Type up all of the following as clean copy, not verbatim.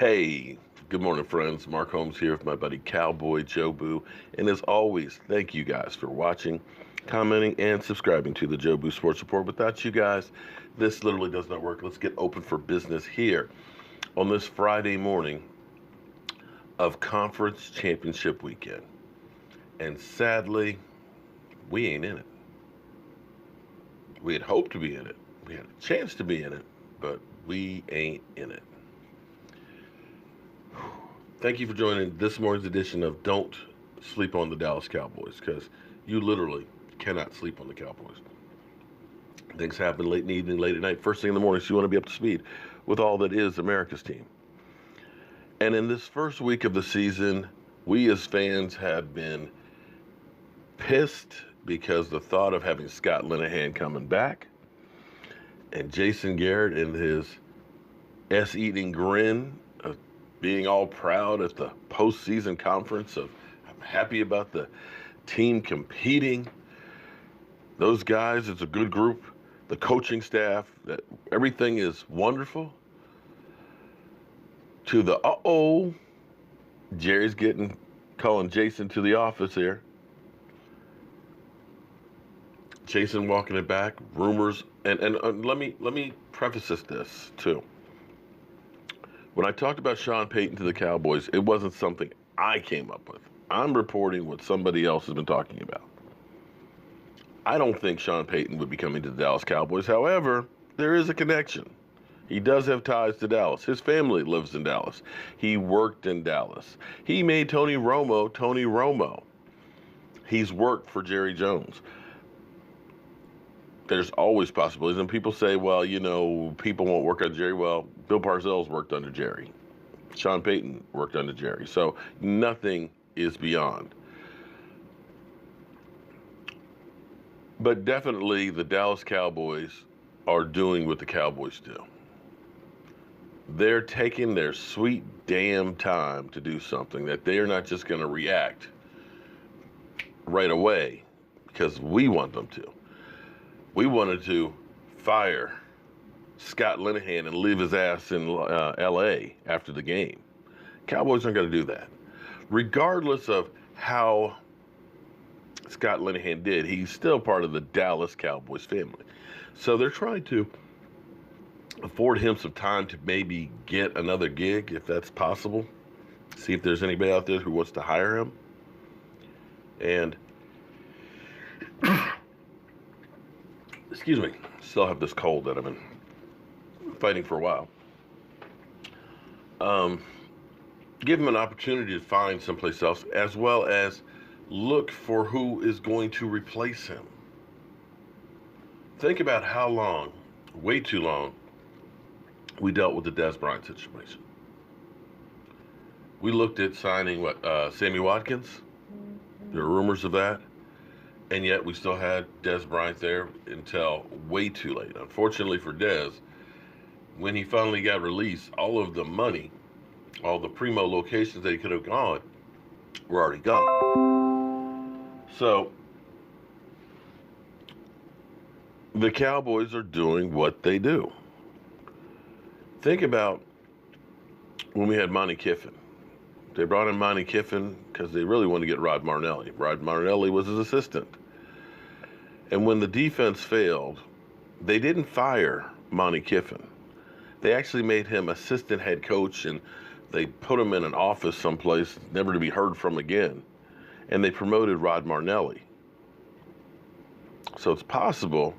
Hey, good morning, friends. Mark Holmes here with my buddy Cowboy Joe Boo. And as always, thank you guys for watching, commenting, and subscribing to the Joe Boo Sports Report. Without you guys, this literally does not work. Let's get open for business here on this Friday morning of Conference Championship weekend. And sadly, we ain't in it. We had hoped to be in it. We had a chance to be in it, but we ain't in it. Thank you for joining this morning's edition of Don't Sleep on the Dallas Cowboys, because you literally cannot sleep on the Cowboys. Things happen late in the evening, late at night, first thing in the morning, so you want to be up to speed with all that is America's team. And in this first week of the season, we as fans have been pissed because the thought of having Scott Linehan coming back and Jason Garrett and his ass-eating grin of being all proud at the postseason conference of I'm happy about the team competing. Those guys, it's a good group. The coaching staff, that everything is wonderful. To the Jerry's calling Jason to the office here. Jason walking it back, rumors, and let me preface this too. When I talked about Sean Payton to the Cowboys, it wasn't something I came up with. I'm reporting what somebody else has been talking about. I don't think Sean Payton would be coming to the Dallas Cowboys. However, there is a connection. He does have ties to Dallas. His family lives in Dallas. He worked in Dallas. He made Tony Romo. He's worked for Jerry Jones. There's always possibilities. And people say, well, people won't work on Jerry. Well, Bill Parcells worked under Jerry. Sean Payton worked under Jerry. So nothing is beyond. But definitely the Dallas Cowboys are doing what the Cowboys do. They're taking their sweet damn time to do something that they are not just going to react right away because we want them to. We wanted to fire Scott Linehan and leave his ass in L.A. after the game. Cowboys aren't going to do that. Regardless of how Scott Linehan did, he's still part of the Dallas Cowboys family. So they're trying to afford him some time to maybe get another gig, if that's possible. See if there's anybody out there who wants to hire him. And excuse me, still have this cold that I've been fighting for a while. Give him an opportunity to find someplace else, as well as look for who is going to replace him. Think about how long, way too long, we dealt with the Dez Bryant situation. We looked at signing Sammy Watkins. There were rumors of that. And yet we still had Dez Bryant there until way too late. Unfortunately for Dez, when he finally got released, all of the money, all the primo locations that he could have gone were already gone. So the Cowboys are doing what they do. Think about when we had Monty Kiffin. They brought in Monty Kiffin because they really wanted to get Rod Martinelli. Rod Martinelli was his assistant. And when the defense failed, they didn't fire Monty Kiffin. They actually made him assistant head coach, and they put him in an office someplace, never to be heard from again. And they promoted Rod Martinelli. So it's possible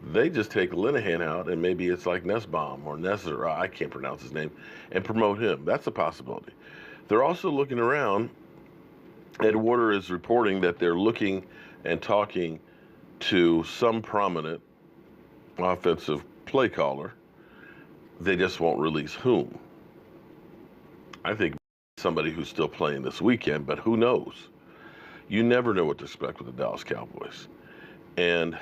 they just take Linehan out, and maybe it's like Nussbaum or Nesser, I can't pronounce his name, and promote him. That's a possibility. They're also looking around. Ed Warder is reporting that they're looking and talking to some prominent offensive play caller. They just won't release whom. I think somebody who's still playing this weekend, but who knows? You never know what to expect with the Dallas Cowboys. And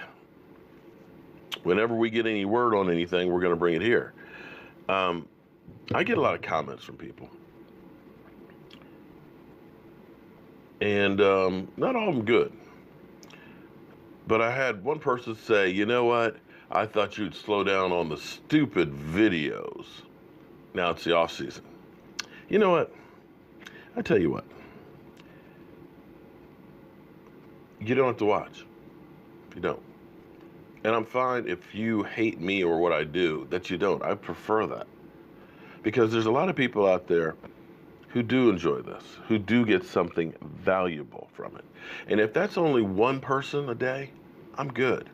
whenever we get any word on anything, we're going to bring it here. I get a lot of comments from people. And not all of them good. But I had one person say, you know what? I thought you'd slow down on the stupid videos. Now it's the offseason. You know what? I tell you what. You don't have to watch. You don't. And I'm fine if you hate me or what I do, that you don't. I prefer that. Because there's a lot of people out there who do enjoy this, who do get something valuable from it. And if that's only one person a day, I'm good.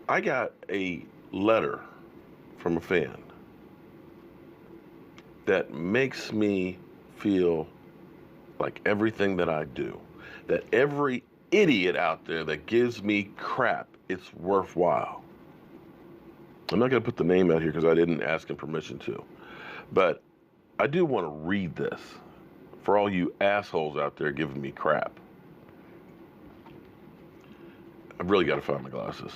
I got a letter from a fan that makes me feel like everything that I do, that every idiot out there that gives me crap, it's worthwhile. I'm not going to put the name out here because I didn't ask him permission to, but I do want to read this for all you assholes out there giving me crap. I've really got to find my glasses.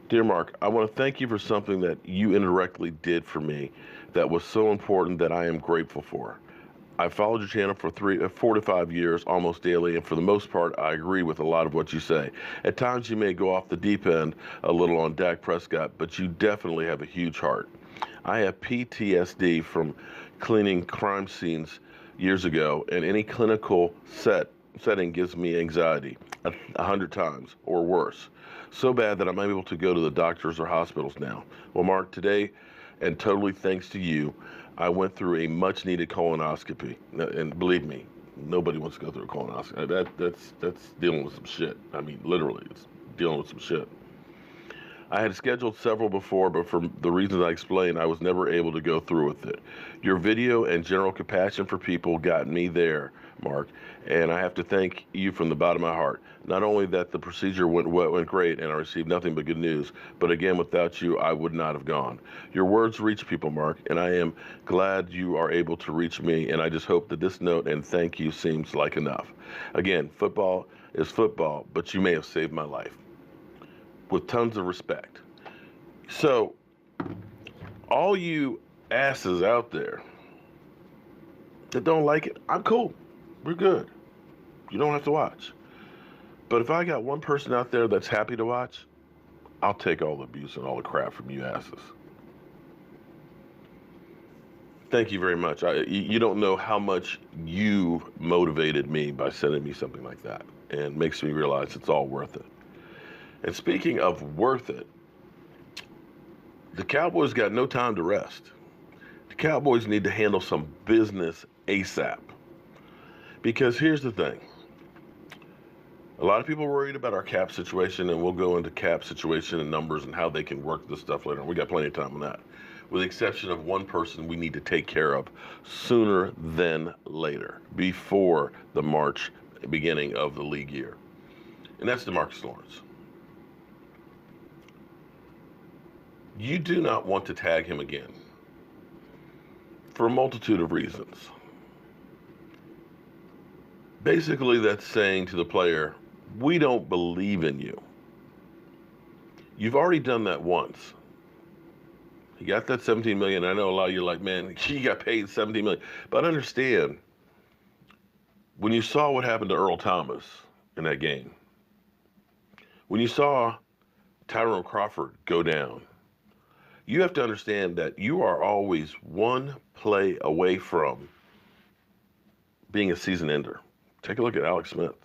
Dear Mark, I want to thank you for something that you indirectly did for me that was so important that I am grateful for. I followed your channel for 4 to 5 years, almost daily, and for the most part, I agree with a lot of what you say. At times, you may go off the deep end a little on Dak Prescott, but you definitely have a huge heart. I have PTSD from cleaning crime scenes years ago, and any clinical setting gives me anxiety 100 times or worse. So bad that I'm unable to go to the doctors or hospitals now. Well, Mark, today, and totally thanks to you, I went through a much-needed colonoscopy. And believe me, nobody wants to go through a colonoscopy. That's dealing with some shit. I mean, literally, it's dealing with some shit. I had scheduled several before, but for the reasons I explained, I was never able to go through with it. Your video and general compassion for people got me there, Mark, and I have to thank you from the bottom of my heart. Not only that the procedure went great and I received nothing but good news, but again, without you, I would not have gone. Your words reach people, Mark, and I am glad you are able to reach me, and I just hope that this note and thank you seems like enough. Again, football is football, but you may have saved my life. With tons of respect. So, all you asses out there that don't like it, I'm cool. We're good. You don't have to watch. But if I got one person out there that's happy to watch, I'll take all the abuse and all the crap from you asses. Thank you very much. You don't know how much you motivated me by sending me something like that, and makes me realize it's all worth it. And speaking of worth it, the Cowboys got no time to rest. The Cowboys need to handle some business ASAP. Because here's the thing. A lot of people are worried about our cap situation, and we'll go into cap situation and numbers and how they can work this stuff later. We got plenty of time on that. With the exception of one person we need to take care of sooner than later, before the March beginning of the league year. And that's DeMarcus Lawrence. You do not want to tag him again for a multitude of reasons. Basically, that's saying to the player, we don't believe in you. You've already done that once. You got that $17 million. I know a lot of you are like, man, he got paid $17 million. But understand, when you saw what happened to Earl Thomas in that game, when you saw Tyrone Crawford go down, you have to understand that you are always one play away from being a season ender. Take a look at Alex Smith.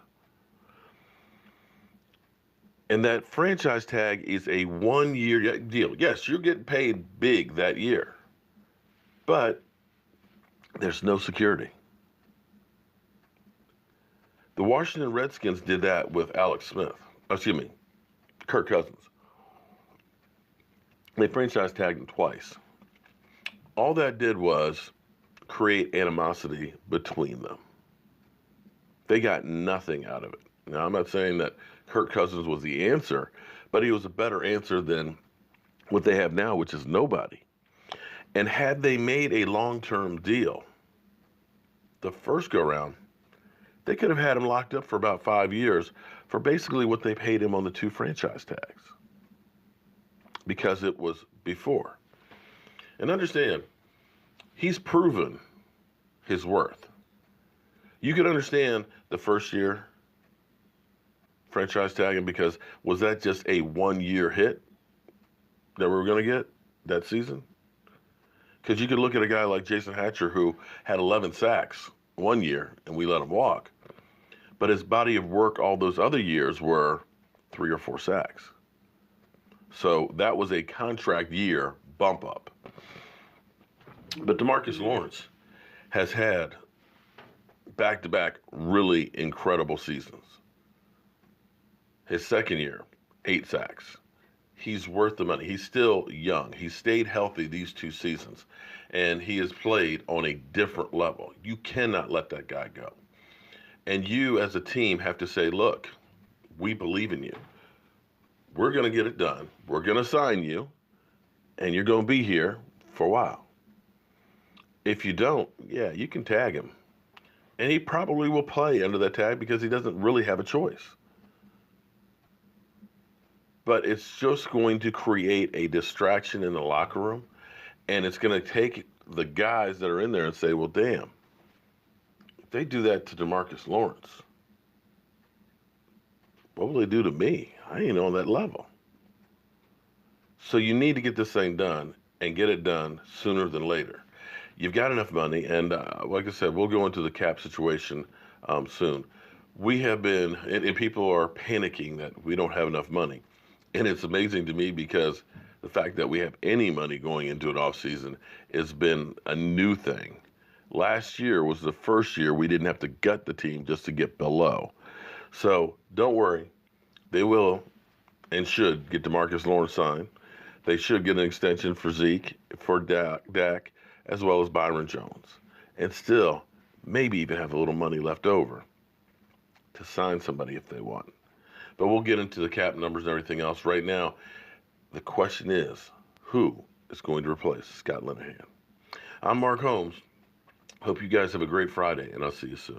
And that franchise tag is a 1-year deal. Yes, you're getting paid big that year, but there's no security. The Washington Redskins did that with Alex Smith. Excuse me, Kirk Cousins. They franchise tagged him twice. All that did was create animosity between them. They got nothing out of it. Now, I'm not saying that Kirk Cousins was the answer, but he was a better answer than what they have now, which is nobody. And had they made a long-term deal, the first go-round, they could have had him locked up for about 5 years for basically what they paid him on the 2 franchise tags, because it was before. And understand, he's proven his worth. You can understand the first year franchise tagging, because was that just a 1-year hit that we were going to get that season? Because you could look at a guy like Jason Hatcher who had 11 sacks one year and we let him walk. But his body of work all those other years were 3 or 4 sacks. So that was a contract year bump up. But DeMarcus Lawrence has had back-to-back really incredible seasons. His second year, 8 sacks. He's worth the money. He's still young. He's stayed healthy these 2 seasons, and he has played on a different level. You cannot let that guy go. And you as a team have to say, look, we believe in you. We're going to get it done. We're going to sign you, and you're going to be here for a while. If you don't, yeah, you can tag him. And he probably will play under that tag because he doesn't really have a choice. But it's just going to create a distraction in the locker room, and it's going to take the guys that are in there and say, well, damn, if they do that to DeMarcus Lawrence, what will they do to me? I ain't on that level. So you need to get this thing done and get it done sooner than later. You've got enough money, and like I said, we'll go into the cap situation soon. We have been, and people are panicking that we don't have enough money. And it's amazing to me because the fact that we have any money going into an offseason has been a new thing. Last year was the first year we didn't have to gut the team just to get below. So don't worry. They will and should get DeMarcus Lawrence signed. They should get an extension for Zeke, for Dak, as well as Byron Jones. And still, maybe even have a little money left over to sign somebody if they want. But we'll get into the cap numbers and everything else. Right now, the question is, who is going to replace Scott Linehan? I'm Mark Holmes. Hope you guys have a great Friday, and I'll see you soon.